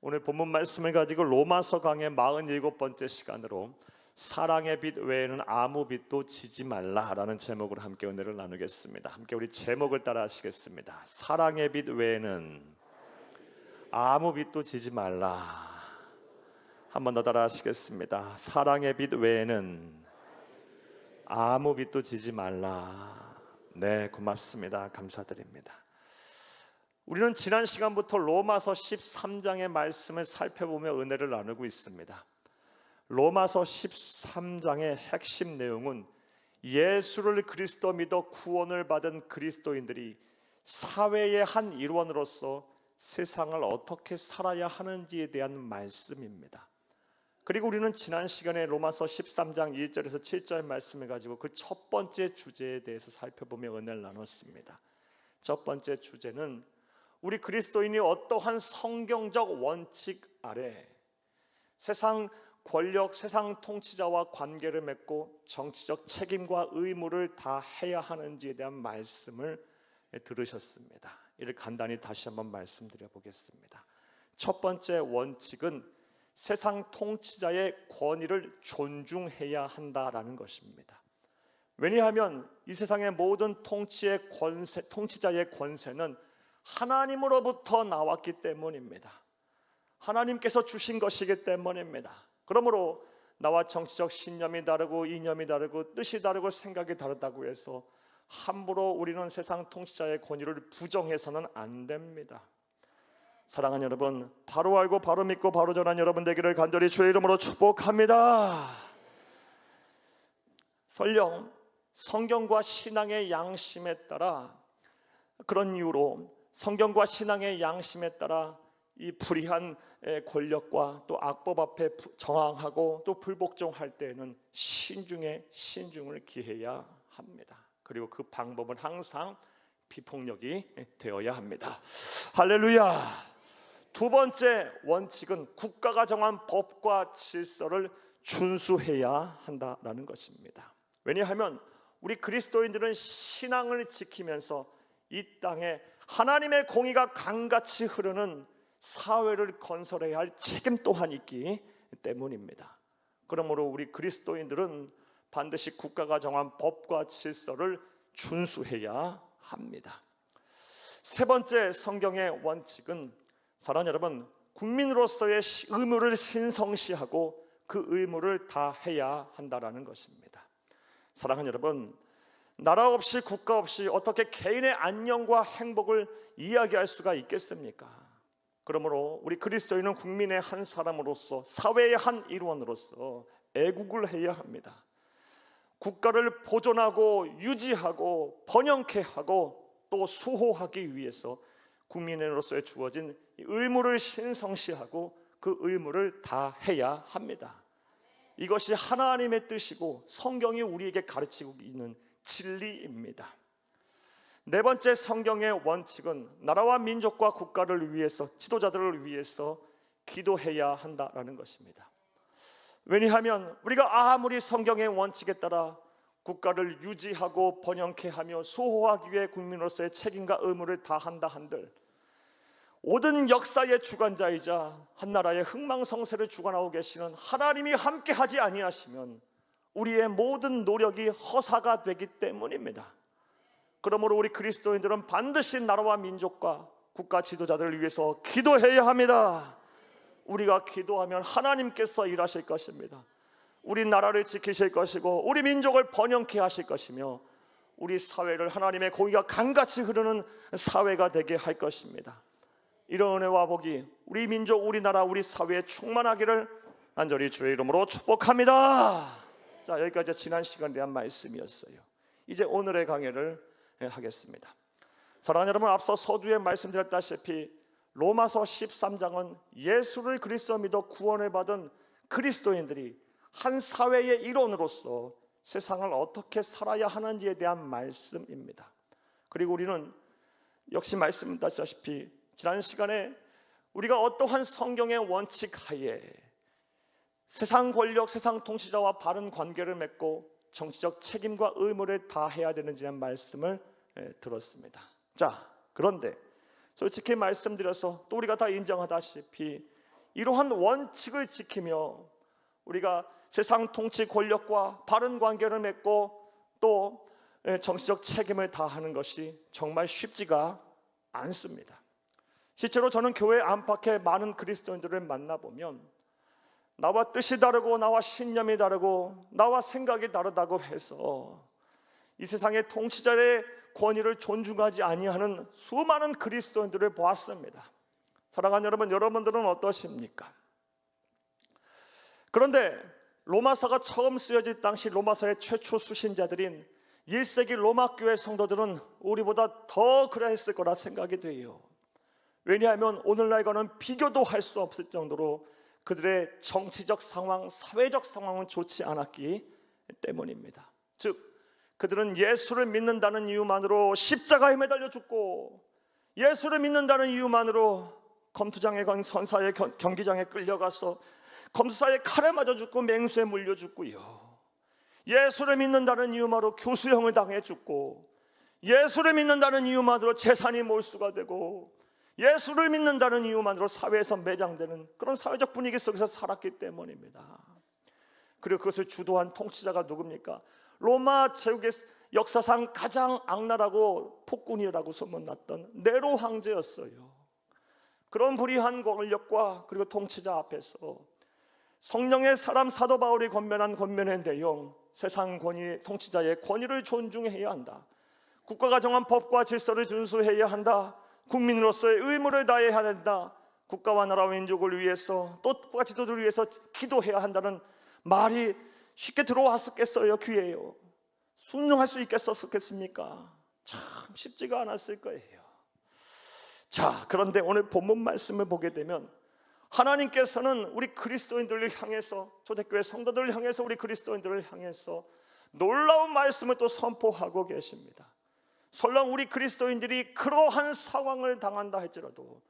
오늘 본문 말씀을 가지고 로마서 강의 47번째 시간으로 사랑의 빛 외에는 아무 빛도 지지 말라라는 제목으로 함께 은혜를 나누겠습니다. 함께 우리 제목을 따라 하시겠습니다. 사랑의 빛 외에는 아무 빛도 지지 말라. 한 번 더 따라 하시겠습니다. 사랑의 빛 외에는 아무 빛도 지지 말라. 네, 고맙습니다. 감사드립니다. 우리는 지난 시간부터 로마서 13장의 말씀을 살펴보며 은혜를 나누고 있습니다. 로마서 13장의 핵심 내용은 예수를 그리스도 믿어 구원을 받은 그리스도인들이 사회의 한 일원으로서 세상을 어떻게 살아야 하는지에 대한 말씀입니다. 그리고 우리는 지난 시간에 로마서 13장 1절에서 7절 말씀을 가지고 그 첫 번째 주제에 대해서 살펴보며 은혜를 나눴습니다. 첫 번째 주제는 우리 그리스도인이 어떠한 성경적 원칙 아래 세상 권력, 세상 통치자와 관계를 맺고 정치적 책임과 의무를 다 해야 하는지에 대한 말씀을 들으셨습니다. 이를 간단히 다시 한번 말씀드려 보겠습니다. 첫 번째 원칙은 세상 통치자의 권위를 존중해야 한다라는 것입니다. 왜냐하면 이 세상의 모든 통치자의 권세는 하나님으로부터 나왔기 때문입니다. 하나님께서 주신 것이기 때문입니다. 그러므로 나와 정치적 신념이 다르고 이념이 다르고 뜻이 다르고 생각이 다르다고 해서 함부로 우리는 세상 통치자의 권위를 부정해서는 안 됩니다. 사랑하는 여러분, 바로 알고 바로 믿고 바로 전한 여러분 되기를 간절히 주의 이름으로 축복합니다. 설령 성경과 신앙의 양심에 따라, 그런 이유로 성경과 신앙의 양심에 따라 이 불의한 권력과 또 악법 앞에 저항하고 또 불복종할 때에는 신중을 기해야 합니다. 그리고 그 방법은 항상 비폭력이 되어야 합니다. 할렐루야. 두 번째 원칙은 국가가 정한 법과 질서를 준수해야 한다라는 것입니다. 왜냐하면 우리 그리스도인들은 신앙을 지키면서 이 땅에 하나님의 공의가 강같이 흐르는 사회를 건설해야 할 책임 또한 있기 때문입니다. 그러므로 우리 그리스도인들은 반드시 국가가 정한 법과 질서를 준수해야 합니다. 세 번째 성경의 원칙은 사랑하는 여러분, 국민으로서의 의무를 신성시하고 그 의무를 다 해야 한다라는 것입니다. 사랑하는 여러분, 나라 없이 국가 없이 어떻게 개인의 안녕과 행복을 이야기할 수가 있겠습니까? 그러므로 우리 그리스도인은 국민의 한 사람으로서, 사회의 한 일원으로서 애국을 해야 합니다. 국가를 보존하고 유지하고 번영케 하고 또 수호하기 위해서 국민으로서의 주어진 의무를 신성시하고 그 의무를 다 해야 합니다. 이것이 하나님의 뜻이고 성경이 우리에게 가르치고 있는 진리입니다. 네 번째 성경의 원칙은 나라와 민족과 국가를 위해서, 지도자들을 위해서 기도해야 한다라는 것입니다. 왜냐하면 우리가 아무리 성경의 원칙에 따라 국가를 유지하고 번영케 하며 수호하기 위해 국민으로서의 책임과 의무를 다한다 한들 모든 역사의 주관자이자 한 나라의 흥망성쇠를 주관하고 계시는 하나님이 함께하지 아니하시면 우리의 모든 노력이 허사가 되기 때문입니다. 그러므로 우리 그리스도인들은 반드시 나라와 민족과 국가 지도자들을 위해서 기도해야 합니다. 우리가 기도하면 하나님께서 일하실 것입니다. 우리 나라를 지키실 것이고 우리 민족을 번영케 하실 것이며 우리 사회를 하나님의 공의가 강같이 흐르는 사회가 되게 할 것입니다. 이런 은혜와 복이 우리 민족, 우리 나라, 우리 사회에 충만하기를 간절히 주의 이름으로 축복합니다. 자, 여기까지 지난 시간에 대한 말씀이었어요. 이제 오늘의 강의를 하겠습니다. 사랑하는 여러분, 앞서 서두에 말씀드렸다시피 로마서 13장은 예수를 그리스도 믿어 구원을 받은 그리스도인들이 한 사회의 일원으로서 세상을 어떻게 살아야 하는지에 대한 말씀입니다. 그리고 우리는 역시 말씀드렸다시피 지난 시간에 우리가 어떠한 성경의 원칙 하에 세상 권력, 세상 통치자와 바른 관계를 맺고 정치적 책임과 의무를 다해야 되는지에 대한 말씀을 들었습니다. 자, 그런데 솔직히 말씀드려서 또 우리가 다 인정하다시피 이러한 원칙을 지키며 우리가 세상 통치 권력과 바른 관계를 맺고 또 정치적 책임을 다하는 것이 정말 쉽지가 않습니다. 실제로 저는 교회 안팎의 많은 그리스도인들을 만나보면 나와 뜻이 다르고 나와 신념이 다르고 나와 생각이 다르다고 해서 이 세상의 통치자의 권위를 존중하지 아니하는 수많은 그리스도인들을 보았습니다. 사랑하는 여러분, 여러분들은 어떠십니까? 그런데 로마서가 처음 쓰여질 당시 로마서의 최초 수신자들인 1세기 로마 교회 성도들은 우리보다 더 그래야 했을 거라 생각이 돼요. 왜냐하면 오늘날과는 비교도 할 수 없을 정도로 그들의 정치적 상황, 사회적 상황은 좋지 않았기 때문입니다. 즉 그들은 예수를 믿는다는 이유만으로 십자가에 매달려 죽고, 예수를 믿는다는 이유만으로 검투장에 건 선사의 경기장에 끌려가서 검사의 칼에 맞아 죽고 맹수에 물려 죽고요, 예수를 믿는다는 이유만으로 교수형을 당해 죽고, 예수를 믿는다는 이유만으로 재산이 몰수가 되고, 예수를 믿는다는 이유만으로 사회에서 매장되는 그런 사회적 분위기 속에서 살았기 때문입니다. 그리고 그것을 주도한 통치자가 누굽니까? 로마 제국의 역사상 가장 악랄하고 폭군이라고 소문났던 네로 황제였어요. 그런 불의한 권력과 그리고 통치자 앞에서 성령의 사람 사도 바울이 권면한 권면의 내용, 세상 권위, 통치자의 권위를 존중해야 한다, 국가가 정한 법과 질서를 준수해야 한다, 국민으로서의 의무를 다해야 된다, 국가와 나라와 민족을 위해서 또 국가 지도자를 위해서 기도해야 한다는 말이 쉽게 들어왔었겠어요? 귀에요. 순종할 수 있겠었겠습니까? 참 쉽지가 않았을 거예요. 자, 그런데 오늘 본문 말씀을 보게 되면 하나님께서는 우리 그리스도인들을 향해서, 초대교회 성도들을 향해서, 우리 그리스도인들을 향해서 놀라운 말씀을 또 선포하고 계십니다. 설령 우리 그리스도인들이 그러한 상황을 당한다 할지라도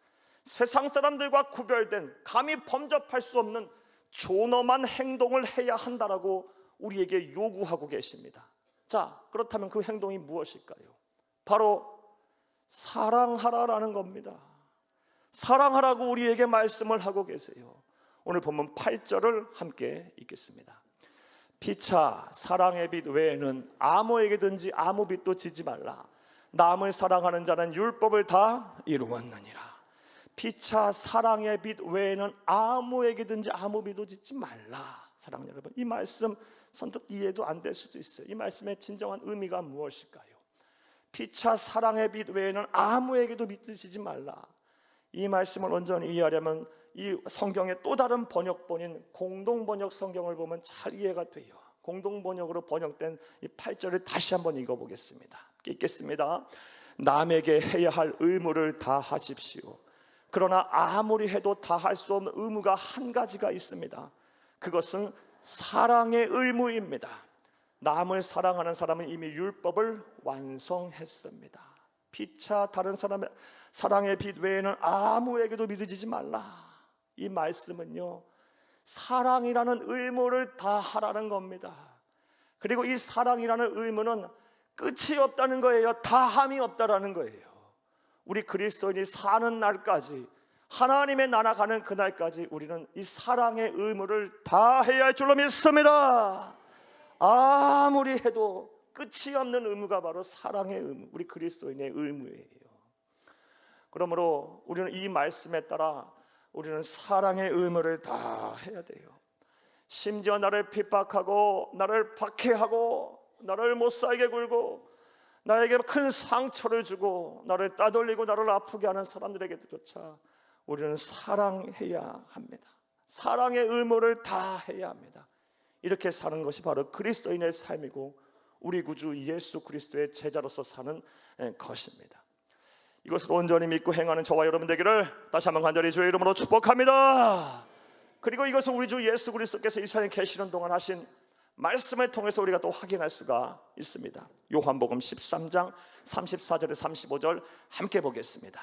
세상 사람들과 구별된, 감히 범접할 수 없는 존엄한 행동을 해야 한다라고 우리에게 요구하고 계십니다. 자, 그렇다면 그 행동이 무엇일까요? 바로 사랑하라라는 겁니다. 사랑하라고 우리에게 말씀을 하고 계세요. 오늘 본문 8절을 함께 읽겠습니다. 피차 사랑의 빛 외에는 아무에게든지 아무 빛도 지지 말라. 남을 사랑하는 자는 율법을 다 이루었느니라. 피차 사랑의 빛 외에는 아무에게든지 아무 빛도 짓지 말라. 사랑하는 여러분, 이 말씀 선뜻 이해도 안 될 수도 있어요. 이 말씀의 진정한 의미가 무엇일까요? 피차 사랑의 빛 외에는 아무에게도 빛을 지지 말라. 이 말씀을 온전히 이해하려면 이 성경의 또 다른 번역본인 공동번역 성경을 보면 잘 이해가 돼요. 공동번역으로 번역된 이 8절을 다시 한번 읽어보겠습니다. 읽겠습니다. 남에게 해야 할 의무를 다 하십시오. 그러나 아무리 해도 다 할 수 없는 의무가 한 가지가 있습니다. 그것은 사랑의 의무입니다. 남을 사랑하는 사람은 이미 율법을 완성했습니다. 피차 다른 사람의 사랑의 빛 외에는 아무에게도 믿어지지 말라. 이 말씀은요, 사랑이라는 의무를 다 하라는 겁니다. 그리고 이 사랑이라는 의무는 끝이 없다는 거예요. 다함이 없다라는 거예요. 우리 그리스도인이 사는 날까지, 하나님의 나라 가는 그날까지 우리는 이 사랑의 의무를 다 해야 할 줄로 믿습니다. 아무리 해도 끝이 없는 의무가 바로 사랑의 의무, 우리 그리스도인의 의무예요. 그러므로 우리는 이 말씀에 따라 우리는 사랑의 의무를 다 해야 돼요. 심지어 나를 핍박하고 나를 박해하고 나를 못살게 굴고 나에게 큰 상처를 주고 나를 따돌리고 나를 아프게 하는 사람들에게조차 우리는 사랑해야 합니다. 사랑의 의무를 다 해야 합니다. 이렇게 사는 것이 바로 그리스도인의 삶이고 우리 구주 예수 그리스도의 제자로서 사는 것입니다. 이것을 온전히 믿고 행하는 저와 여러분 되기를 다시 한번 간절히 주의 이름으로 축복합니다. 그리고 이것은 우리 주 예수 그리스도께서 이 세상에 계시는 동안 하신 말씀을 통해서 우리가 또 확인할 수가 있습니다. 요한복음 13장 34절에 35절 함께 보겠습니다.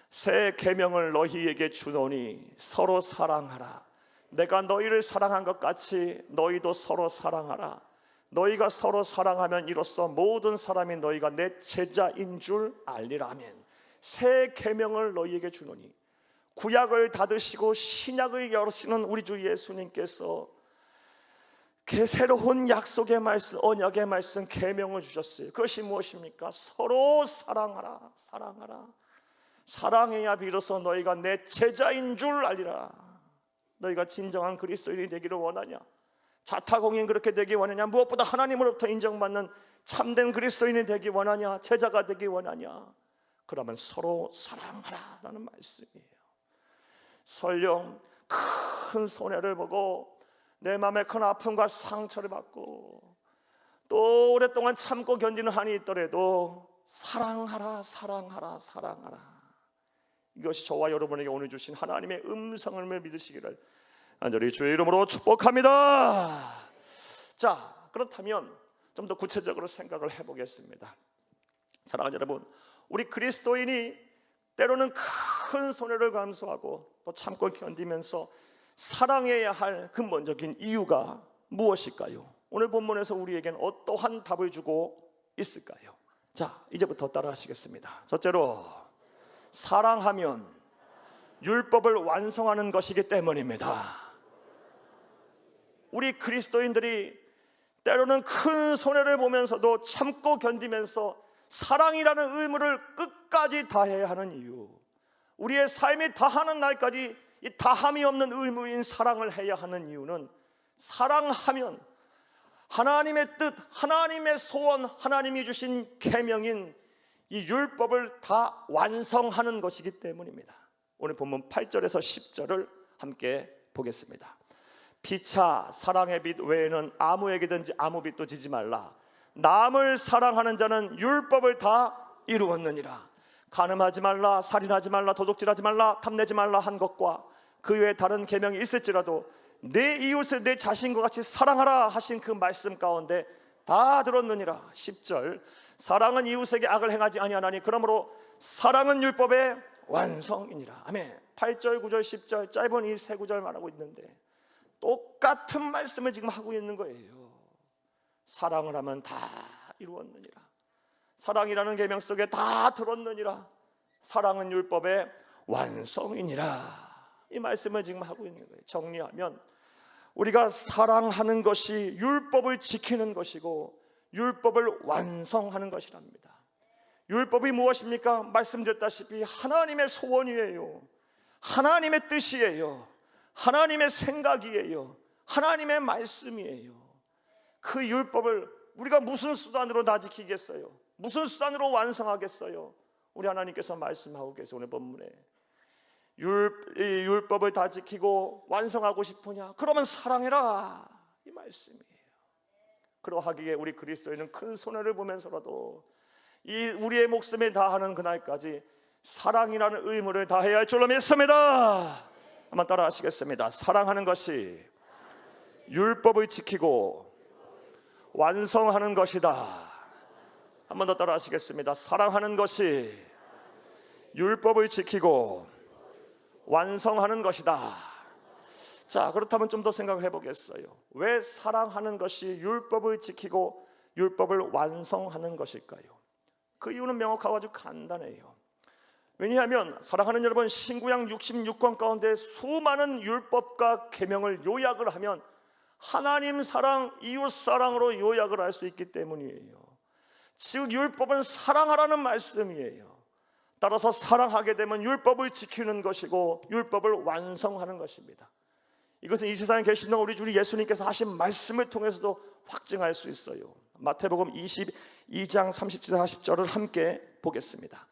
새 계명을 너희에게 주노니 서로 사랑하라. 내가 너희를 사랑한 것 같이 너희도 서로 사랑하라. 너희가 서로 사랑하면 이로써 모든 사람이 너희가 내 제자인 줄 알리라. 아멘. 새 계명을 너희에게 주노니, 구약을 닫으시고 신약을 열으시는 우리 주 예수님께서 새로운 약속의 말씀, 언약의 말씀, 계명을 주셨어요. 그것이 무엇입니까? 서로 사랑하라, 사랑하라. 사랑해야 비로소 너희가 내 제자인 줄 알리라. 너희가 진정한 그리스도인이 되기를 원하냐? 자타공인 그렇게 되기 원하냐? 무엇보다 하나님으로부터 인정받는 참된 그리스도인이 되기 원하냐? 제자가 되기 원하냐? 그러면 서로 사랑하라라는 말씀이에요. 설령 큰 손해를 보고 내 마음에 큰 아픔과 상처를 받고 또 오랫동안 참고 견디는 한이 있더라도 사랑하라, 사랑하라, 사랑하라. 이것이 저와 여러분에게 오늘 주신 하나님의 음성을 믿으시기를 간절히 주의 이름으로 축복합니다. 자, 그렇다면 좀 더 구체적으로 생각을 해보겠습니다. 사랑하는 여러분, 우리 그리스도인이 때로는 큰 손해를 감수하고 또 참고 견디면서 사랑해야 할 근본적인 이유가 무엇일까요? 오늘 본문에서 우리에겐 어떠한 답을 주고 있을까요? 자, 이제부터 따라하시겠습니다. 첫째로, 사랑하면 율법을 완성하는 것이기 때문입니다. 우리 그리스도인들이 때로는 큰 손해를 보면서도 참고 견디면서 사랑이라는 의무를 끝까지 다해야 하는 이유, 우리의 삶이 다하는 날까지 이 다함이 없는 의무인 사랑을 해야 하는 이유는 사랑하면 하나님의 뜻, 하나님의 소원, 하나님이 주신 계명인 이 율법을 다 완성하는 것이기 때문입니다. 오늘 본문 8절에서 10절을 함께 보겠습니다. 피차 사랑의 빛 외에는 아무에게든지 아무 빛도 지지 말라. 남을 사랑하는 자는 율법을 다 이루었느니라. 간음하지 말라, 살인하지 말라, 도둑질하지 말라, 탐내지 말라 한 것과 그 외에 다른 계명이 있을지라도 내 이웃을 내 자신과 같이 사랑하라 하신 그 말씀 가운데 다 들었느니라. 10절, 사랑은 이웃에게 악을 행하지 아니하나니 그러므로 사랑은 율법의 완성이니라. 아멘. 8절, 9절, 10절 짧은 이 세 구절 말하고 있는데 똑같은 말씀을 지금 하고 있는 거예요. 사랑을 하면 다 이루었느니라. 사랑이라는 계명 속에 다 들었느니라. 사랑은 율법의 완성이니라. 이 말씀을 지금 하고 있는 거예요. 정리하면 우리가 사랑하는 것이 율법을 지키는 것이고 율법을 완성하는 것이랍니다. 율법이 무엇입니까? 말씀드렸다시피 하나님의 소원이에요. 하나님의 뜻이에요. 하나님의 생각이에요. 하나님의 말씀이에요. 그 율법을 우리가 무슨 수단으로 다 지키겠어요? 무슨 수단으로 완성하겠어요? 우리 하나님께서 말씀하고 계세요. 오늘 본문에 율법을 다 지키고 완성하고 싶으냐? 그러면 사랑해라, 이 말씀이에요. 그러하기에 우리 그리스도인은 큰 손해를 보면서라도 이 우리의 목숨에 다하는 그날까지 사랑이라는 의무를 다해야 할 줄로 믿습니다. 한번 따라 하시겠습니다. 사랑하는 것이 율법을 지키고 완성하는 것이다. 한번 더 따라 하시겠습니다. 사랑하는 것이 율법을 지키고 완성하는 것이다. 자, 그렇다면 좀 더 생각을 해보겠어요. 왜 사랑하는 것이 율법을 지키고 율법을 완성하는 것일까요? 그 이유는 명확하고 아주 간단해요. 왜냐하면 사랑하는 여러분, 신구약 66권 가운데 수많은 율법과 계명을 요약을 하면 하나님 사랑, 이웃 사랑으로 요약을 할 수 있기 때문이에요. 즉 율법은 사랑하라는 말씀이에요. 따라서 사랑하게 되면 율법을 지키는 것이고 율법을 완성하는 것입니다. 이것은 이 세상에 계신 우리 주 예수님께서 하신 말씀을 통해서도 확증할 수 있어요. 마태복음 22장 30절 40절을 함께 보겠습니다.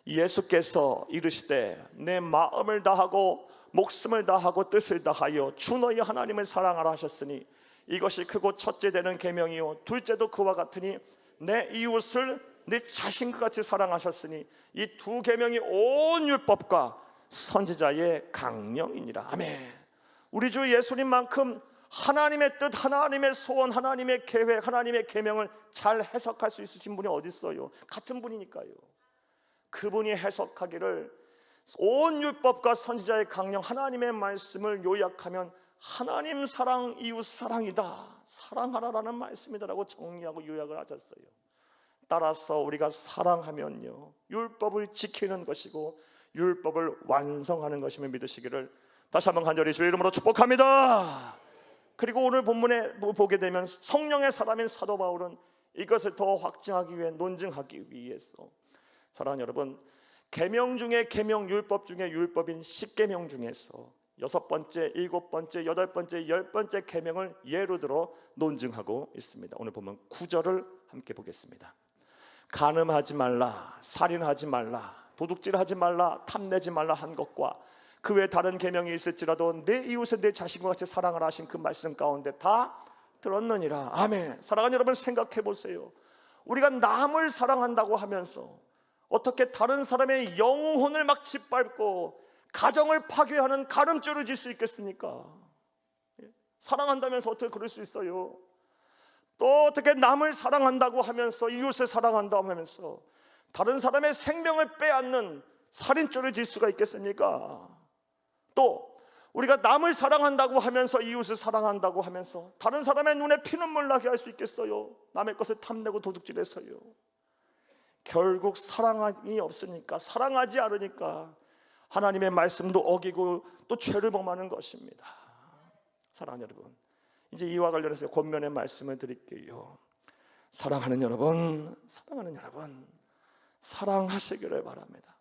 예수께서 이르시되 내 마음을 다하고 목숨을 다하고 뜻을 다하여 주 너희 하나님을 사랑하라 하셨으니 이것이 크고 첫째 되는 계명이요 둘째도 그와 같으니 내 이웃을 내 자신과 같이 사랑하셨으니 이 두 계명이 온 율법과 선지자의 강령이니라. 아멘. 우리 주 예수님만큼 하나님의 뜻, 하나님의 소원, 하나님의 계획, 하나님의 계명을 잘 해석할 수 있으신 분이 어디 있어요? 같은 분이니까요. 그분이 해석하기를 온 율법과 선지자의 강령, 하나님의 말씀을 요약하면 하나님 사랑, 이웃 사랑이다, 사랑하라라는 말씀이다라고 정리하고 요약을 하셨어요. 따라서 우리가 사랑하면요 율법을 지키는 것이고 율법을 완성하는 것임을 믿으시기를 다시 한번 간절히 주의 이름으로 축복합니다. 그리고 오늘 본문에 보게 되면 성령의 사람인 사도 바울은 이것을 더 확증하기 위해 논증하기 위해서, 사랑하는 여러분, 계명 중에 계명, 율법 중에 율법인 10계명 중에서 6번째, 7번째, 8번째, 10번째 계명을 예로 들어 논증하고 있습니다. 오늘 보면 9절을 함께 보겠습니다. 간음하지 말라, 살인하지 말라, 도둑질하지 말라, 탐내지 말라 한 것과 그 외 다른 계명이 있을지라도 내 이웃을 내 자신과 같이 사랑하라 하신 그 말씀 가운데 다 들었느니라. 아멘. 사랑하는 여러분, 생각해 보세요. 우리가 남을 사랑한다고 하면서 어떻게 다른 사람의 영혼을 막 짓밟고 가정을 파괴하는 가늠죄를 질 수 있겠습니까? 사랑한다면서 어떻게 그럴 수 있어요? 또 어떻게 남을 사랑한다고 하면서, 이웃을 사랑한다고 하면서 다른 사람의 생명을 빼앗는 살인죄를 질 수가 있겠습니까? 또 우리가 남을 사랑한다고 하면서, 이웃을 사랑한다고 하면서 다른 사람의 눈에 피눈물 나게 할 수 있겠어요? 남의 것을 탐내고 도둑질해서요. 결국 사랑이 없으니까, 사랑하지 않으니까 하나님의 말씀도 어기고 또 죄를 범하는 것입니다. 사랑하는 여러분, 이제 이와 관련해서 권면의 말씀을 드릴게요. 사랑하는 여러분, 사랑하시기를 바랍니다.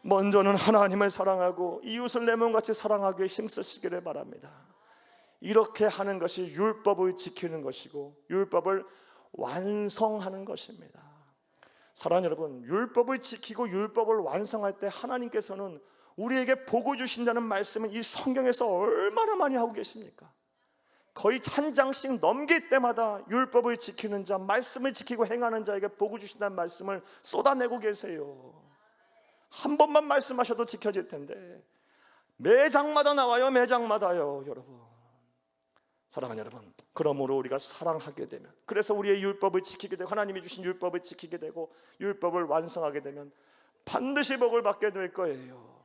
먼저는 하나님을 사랑하고 이웃을 내 몸같이 사랑하기 위해 힘쓰시기를 바랍니다. 이렇게 하는 것이 율법을 지키는 것이고 율법을 완성하는 것입니다. 사랑하는 여러분, 율법을 지키고 율법을 완성할 때 하나님께서는 우리에게 복을 주신다는 말씀은 이 성경에서 얼마나 많이 하고 계십니까? 거의 한 장씩 넘길 때마다 율법을 지키는 자, 말씀을 지키고 행하는 자에게 복을 주신다는 말씀을 쏟아내고 계세요. 한 번만 말씀하셔도 지켜질 텐데 매장마다 나와요. 매장마다요. 여러분, 사랑하는 여러분, 그러므로 우리가 사랑하게 되면, 그래서 우리의 율법을 지키게 되고 하나님이 주신 율법을 지키게 되고 율법을 완성하게 되면 반드시 복을 받게 될 거예요.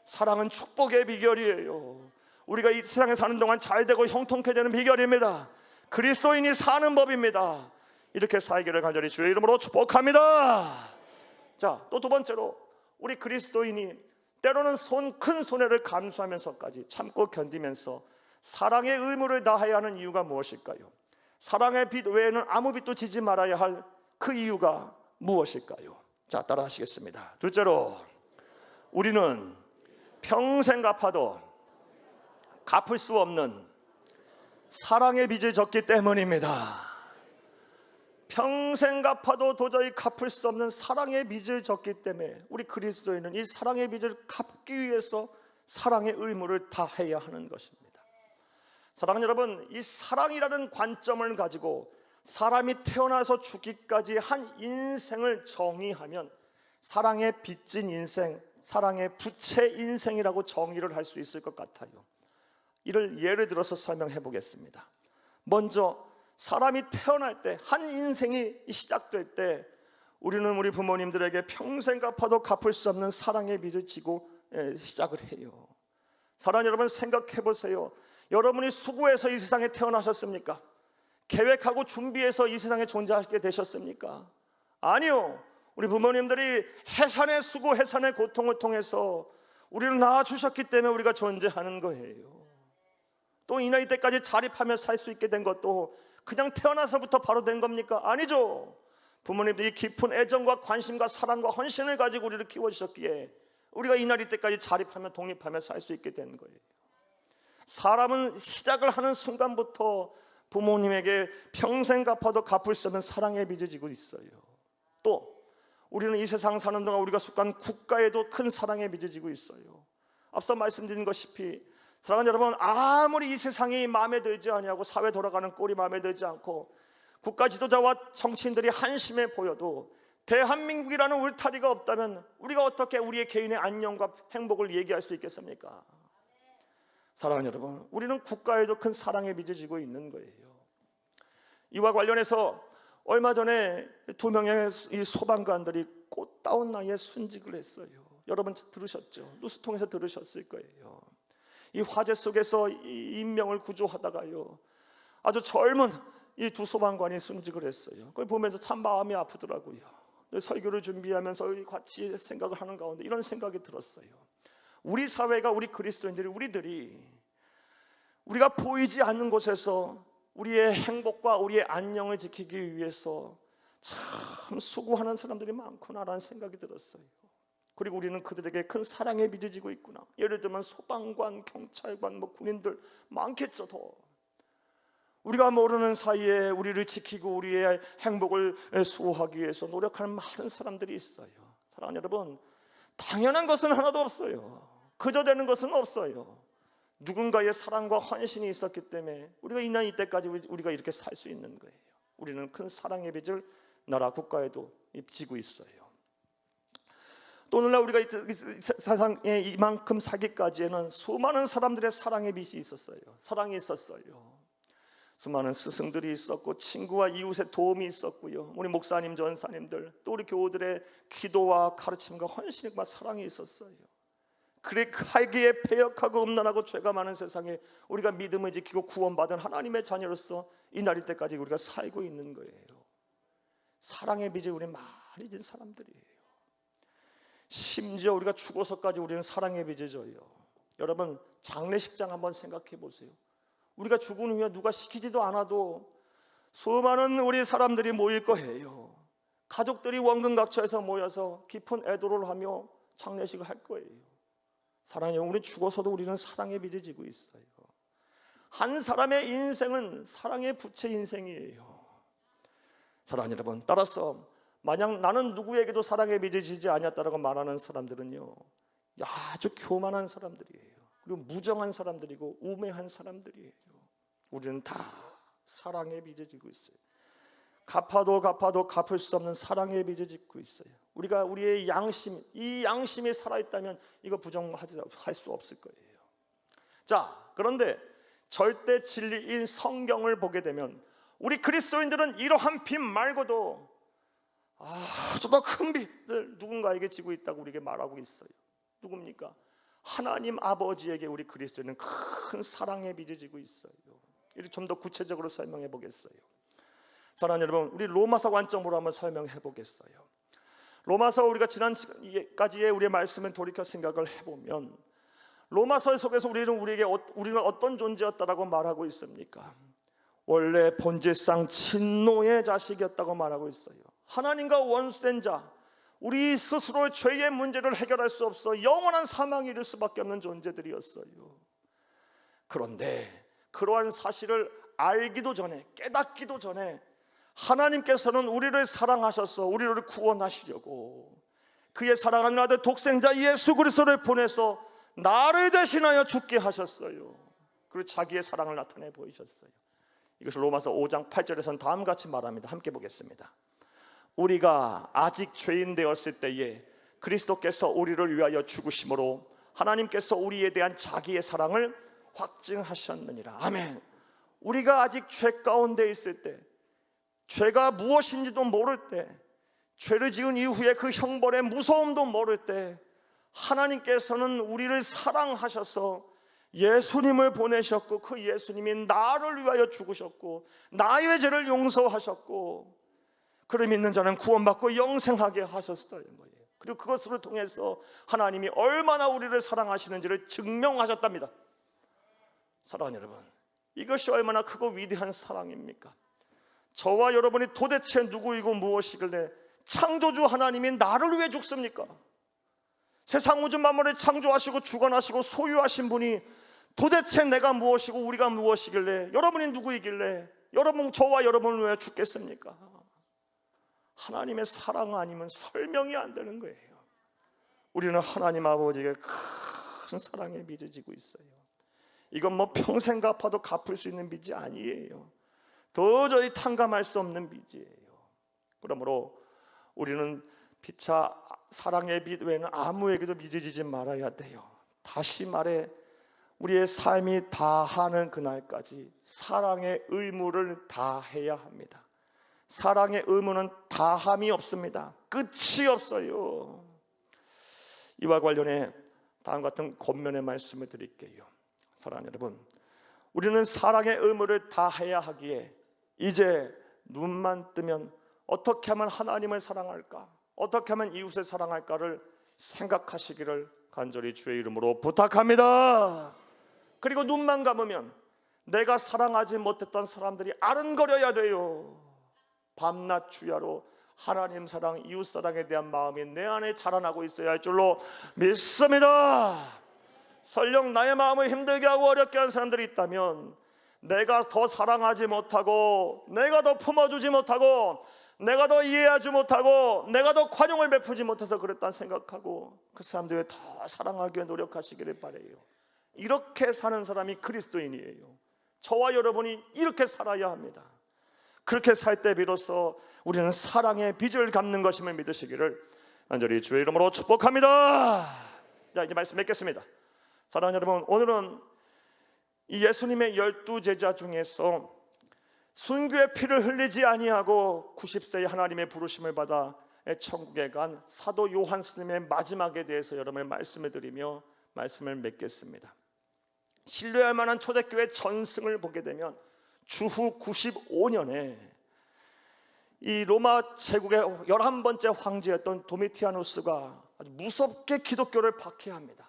사랑은 축복의 비결이에요. 우리가 이 세상에 사는 동안 잘 되고 형통케 되는 비결입니다. 그리스도인이 사는 법입니다. 이렇게 살기를 간절히 주의 이름으로 축복합니다. 자, 또 두 번째로, 우리 그리스도인이 때로는 큰 손해를 감수하면서까지 참고 견디면서 사랑의 의무를 다해야 하는 이유가 무엇일까요? 사랑의 빛 외에는 아무 빛도 지지 말아야 할 그 이유가 무엇일까요? 자, 따라 하시겠습니다. 둘째로, 우리는 평생 갚아도 갚을 수 없는 사랑의 빚을 졌기 때문입니다. 평생 갚아도 도저히 갚을 수 없는 사랑의 빚을 졌기 때문에 우리 그리스도인은 이 사랑의 빚을 갚기 위해서 사랑의 의무를 다해야 하는 것입니다. 사랑하는 여러분, 이 사랑이라는 관점을 가지고 사람이 태어나서 죽기까지 한 인생을 정의하면 사랑의 빚진 인생, 사랑의 부채 인생이라고 정의를 할 수 있을 것 같아요. 이를 예를 들어서 설명해 보겠습니다. 먼저 사람이 태어날 때, 한 인생이 시작될 때 우리는 우리 부모님들에게 평생 갚아도 갚을 수 없는 사랑의 빚을 지고 시작을 해요. 사랑하는 여러분, 생각해 보세요. 여러분이 수고해서 이 세상에 태어나셨습니까? 계획하고 준비해서 이 세상에 존재하게 되셨습니까? 아니요. 우리 부모님들이 해산의 수고, 해산의 고통을 통해서 우리를 낳아주셨기 때문에 우리가 존재하는 거예요. 또 이 나이 때까지 자립하며 살 수 있게 된 것도 그냥 태어나서부터 바로 된 겁니까? 아니죠. 부모님들이 깊은 애정과 관심과 사랑과 헌신을 가지고 우리를 키워주셨기에 우리가 이 나이 때까지 자립하며 독립하며 살 수 있게 된 거예요. 사람은 시작을 하는 순간부터 부모님에게 평생 갚아도 갚을 수 없는 사랑의 빚을 지고 있어요. 또 우리는 이 세상 사는 동안 우리가 속한 국가에도 큰 사랑의 빚을 지고 있어요. 앞서 말씀드린 것이피 사랑하는 여러분, 아무리 이 세상이 마음에 들지 아니하고 사회 돌아가는 꼴이 마음에 들지 않고 국가 지도자와 정치인들이 한심해 보여도 대한민국이라는 울타리가 없다면 우리가 어떻게 우리의 개인의 안녕과 행복을 얘기할 수 있겠습니까? 사랑하는 여러분, 우리는 국가에도 큰 사랑의 빚을 지고 있는 거예요. 이와 관련해서 얼마 전에 2명의 이 소방관들이 꽃다운 나이에 순직을 했어요. 여러분 들으셨죠? 뉴스 통해서 들으셨을 거예요. 이 화재 속에서 이 인명을 구조하다가요, 아주 젊은 이 두 소방관이 순직을 했어요. 그걸 보면서 참 마음이 아프더라고요. 설교를 준비하면서 같이 생각을 하는 가운데 이런 생각이 들었어요. 우리 사회가, 우리 그리스도인들이, 우리가 보이지 않는 곳에서 우리의 행복과 우리의 안녕을 지키기 위해서 참 수고하는 사람들이 많구나라는 생각이 들었어요. 그리고 우리는 그들에게 큰 사랑에 빚어지고 있구나. 예를 들면 소방관, 경찰관, 군인들 많겠죠. 더 우리가 모르는 사이에 우리를 지키고 우리의 행복을 수호하기 위해서 노력하는 많은 사람들이 있어요. 사랑하는 여러분, 당연한 것은 하나도 없어요. 그저 되는 것은 없어요. 누군가의 사랑과 헌신이 있었기 때문에 우리가 이 나이 때까지 우리가 이렇게 살 수 있는 거예요. 우리는 큰 사랑의 빚을 나라 국가에도 지고 있어요. 또 오늘날 우리가 세상에 이만큼 살기까지에는 수많은 사람들의 사랑의 빚이 있었어요. 사랑이 있었어요. 수많은 스승들이 있었고 친구와 이웃의 도움이 있었고요. 우리 목사님, 전사님들, 또 우리 교우들의 기도와 가르침과 헌신과 사랑이 있었어요. 그래 하기에 패역하고 음란하고 죄가 많은 세상에 우리가 믿음을 지키고 구원받은 하나님의 자녀로서 이 날일 때까지 우리가 살고 있는 거예요. 사랑의 빚을 우리 많이 진 사람들이에요. 심지어 우리가 죽어서까지 우리는 사랑의 빚을 져요. 여러분, 장례식장 한번 생각해 보세요. 우리가 죽은 후에 누가 시키지도 않아도 수많은 우리 사람들이 모일 거예요. 가족들이 원근각처에서 모여서 깊은 애도를 하며 장례식을 할 거예요. 사랑해요. 우리 죽어서도 우리는 사랑의 빚을 지고 있어요. 한 사람의 인생은 사랑의 부채 인생이에요. 사랑하는 여러분, 따라서 만약 나는 누구에게도 사랑의 빚을 지지 않았다라고 말하는 사람들은요, 아주 교만한 사람들이에요. 그리고 무정한 사람들이고 우매한 사람들이에요. 우리는 다 사랑의 빚을 지고 있어요. 갚아도 갚을 수 없는 사랑의 빚을 짓고 있어요. 우리가 우리의 양심, 이 양심이 살아있다면 이거 부정할 수 없을 거예요. 자, 그런데 절대 진리인 성경을 보게 되면 우리 그리스도인들은 이러한 빚 말고도 아주 더 큰 빚을 누군가에게 지고 있다고 우리에게 말하고 있어요. 누굽니까? 하나님 아버지에게 우리 그리스도인은 큰 사랑의 빚을 지고 있어요. 이를 좀 더 구체적으로 설명해 보겠어요. 사랑하는 여러분, 우리 로마서 관점으로 한번 설명해 보겠어요. 로마서 우리가 지난까지의 우리의 말씀을 돌이켜 생각을 해보면 로마서 속에서 우리는 어떤 존재였다라고 말하고 있습니까? 원래 본질상 진노의 자식이었다고 말하고 있어요. 하나님과 원수된 자, 우리 스스로의 죄의 문제를 해결할 수 없어 영원한 사망에 이를 수밖에 없는 존재들이었어요. 그런데 그러한 사실을 알기도 전에, 깨닫기도 전에 하나님께서는 우리를 사랑하셔서 우리를 구원하시려고 그의 사랑하는 아들 독생자 예수 그리스도를 보내서 나를 대신하여 죽게 하셨어요. 그리고 자기의 사랑을 나타내 보이셨어요. 이것을 로마서 5장 8절에서는 다음같이 말합니다. 함께 보겠습니다. 우리가 아직 죄인 되었을 때에 그리스도께서 우리를 위하여 죽으심으로 하나님께서 우리에 대한 자기의 사랑을 확증하셨느니라. 아멘. 우리가 아직 죄 가운데 있을 때, 죄가 무엇인지도 모를 때, 죄를 지은 이후에 그 형벌의 무서움도 모를 때 하나님께서는 우리를 사랑하셔서 예수님을 보내셨고 그 예수님이 나를 위하여 죽으셨고 나의 죄를 용서하셨고 그를 믿는 자는 구원받고 영생하게 하셨어요. 그리고 그것을 통해서 하나님이 얼마나 우리를 사랑하시는지를 증명하셨답니다. 사랑하는 여러분, 이것이 얼마나 크고 위대한 사랑입니까? 저와 여러분이 도대체 누구이고 무엇이길래 창조주 하나님이 나를 위해 죽습니까? 세상 우주 만물을 창조하시고 주관하시고 소유하신 분이 도대체 내가 무엇이고 우리가 무엇이길래, 여러분이 누구이길래 저와 여러분을 위해 죽겠습니까? 하나님의 사랑 아니면 설명이 안 되는 거예요. 우리는 하나님 아버지에게 큰 사랑의 빚을 지고 있어요. 이건 평생 갚아도 갚을 수 있는 빚이 아니에요. 도저히 탕감할 수 없는 빚이에요. 그러므로 우리는 피차 사랑의 빚 외에는 아무에게도 빚을 지지 말아야 돼요. 다시 말해 우리의 삶이 다하는 그날까지 사랑의 의무를 다해야 합니다. 사랑의 의무는 다함이 없습니다. 끝이 없어요. 이와 관련해 다음 같은 권면의 말씀을 드릴게요. 사랑하는 여러분, 우리는 사랑의 의무를 다해야 하기에 이제 눈만 뜨면 어떻게 하면 하나님을 사랑할까, 어떻게 하면 이웃을 사랑할까를 생각하시기를 간절히 주의 이름으로 부탁합니다. 그리고 눈만 감으면 내가 사랑하지 못했던 사람들이 아른거려야 돼요. 밤낮 주야로 하나님 사랑, 이웃 사랑에 대한 마음이 내 안에 자라나고 있어야 할 줄로 믿습니다. 설령 나의 마음을 힘들게 하고 어렵게 하는 사람들이 있다면 내가 더 사랑하지 못하고, 내가 더 품어주지 못하고, 내가 더 이해하지 못하고, 내가 더 관용을 베푸지 못해서 그랬다 생각하고 그 사람들을 더 사랑하기 위해 노력하시기를 바라요. 이렇게 사는 사람이 그리스도인이에요. 저와 여러분이 이렇게 살아야 합니다. 그렇게 살 때 비로소 우리는 사랑의 빚을 갚는 것임을 믿으시기를 간절히 주의 이름으로 축복합니다. 자, 이제 말씀 맺겠습니다. 사랑하는 여러분, 오늘은 이 예수님의 12제자 중에서 순교의 피를 흘리지 아니하고 90세의 하나님의 부르심을 받아 천국에 간 사도 요한 스님의 마지막에 대해서 여러분의 말씀을 드리며 말씀을 맺겠습니다. 신뢰할 만한 초대교회 전승을 보게 되면 주후 95년에 이 로마 제국의 11번째 황제였던 도미티아누스가 아주 무섭게 기독교를 박해합니다.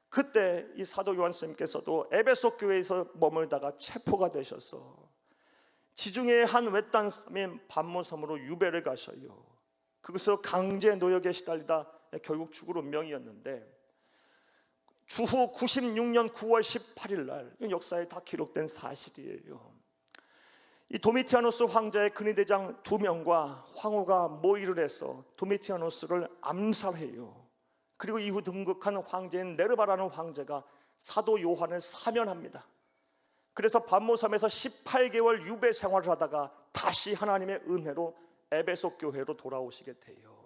그때 이 사도 요한 스님께서도 에베소 교회에서 머물다가 체포가 되셔서 지중해의 한 외딴 섬인 반모섬으로 유배를 가셔요. 그것으로 강제 노역에 시달리다 결국 죽을 운명이었는데 주후 96년 9월 18일 날, 역사에 다 기록된 사실이에요. 이 도미티아누스 황제의 근위대장 2명과 황후가 모의를 해서 도미티아누스를 암살해요. 그리고 이후 등극한 황제인 네르바라는 황제가 사도 요한을 사면합니다. 그래서 반모섬에서 18개월 유배 생활을 하다가 다시 하나님의 은혜로 에베소 교회로 돌아오시게 돼요.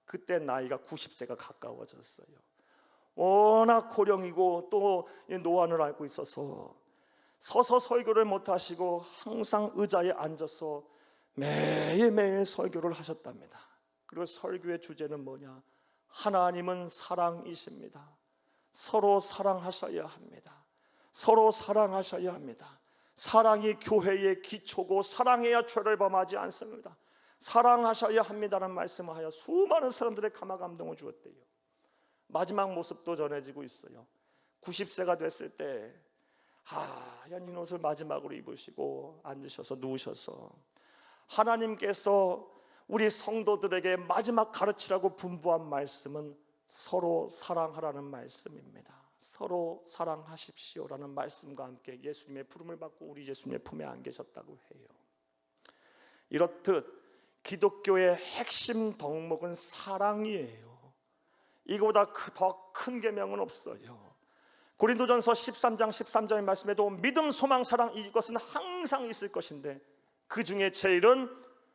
그때 나이가 90세가 가까워졌어요. 워낙 고령이고 또 노안을 앓고 있어서 서서 설교를 못하시고 항상 의자에 앉아서 매일매일 설교를 하셨답니다. 그리고 설교의 주제는 뭐냐? 하나님은 사랑이십니다. 서로 사랑하셔야 합니다. 서로 사랑하셔야 합니다. 사랑이 교회의 기초고 사랑해야 죄를 범하지 않습니다. 사랑하셔야 합니다라는 말씀을 하여 수많은 사람들의 감화 감동을 주었대요. 마지막 모습도 전해지고 있어요. 90세가 됐을 때 하얀 흰 옷을 마지막으로 입으시고 앉으셔서 누우셔서 하나님께서 우리 성도들에게 마지막 가르치라고 분부한 말씀은 서로 사랑하라는 말씀입니다. 서로 사랑하십시오라는 말씀과 함께 예수님의 부름을 받고 우리 예수님의 품에 안기셨다고 해요. 이렇듯 기독교의 핵심 덕목은 사랑이에요. 이거보다 더 큰 계명은 없어요. 고린도전서 13장 13절의 말씀에도 믿음, 소망, 사랑, 이것은 항상 있을 것인데 그 중에 제일은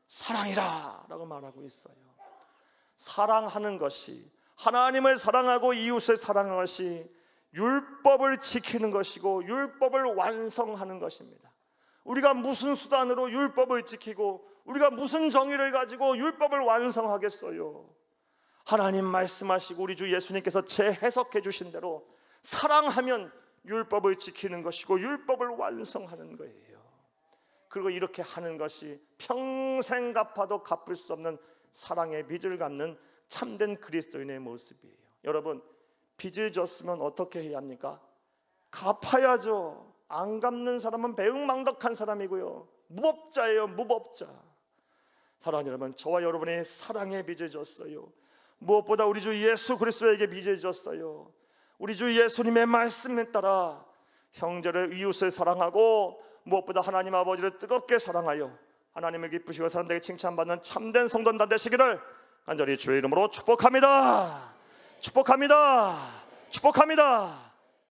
사랑이라 라고 말하고 있어요. 사랑하는 것이, 하나님을 사랑하고 이웃을 사랑하는 것이 율법을 지키는 것이고 율법을 완성하는 것입니다. 우리가 무슨 수단으로 율법을 지키고 우리가 무슨 정의를 가지고 율법을 완성하겠어요? 하나님 말씀하시고 우리 주 예수님께서 재해석해 주신 대로 사랑하면 율법을 지키는 것이고 율법을 완성하는 거예요. 그리고 이렇게 하는 것이 평생 갚아도 갚을 수 없는 사랑의 빚을 갚는 참된 그리스도인의 모습이에요. 여러분, 빚을 졌으면 어떻게 해야 합니까? 갚아야죠. 안 갚는 사람은 배은망덕한 사람이고요, 무법자예요. 무법자. 사랑하는 여러분, 저와 여러분이 사랑의 빚을 졌어요. 무엇보다 우리 주 예수 그리스도에게 빚을 졌어요. 우리 주 예수님의 말씀에 따라 형제를, 이웃을 사랑하고 무엇보다 하나님 아버지를 뜨겁게 사랑하여 하나님을 기쁘시고 사람들에게 칭찬받는 참된 성도들 다 되시기를 간절히 주의 이름으로 축복합니다. 축복합니다. 축복합니다.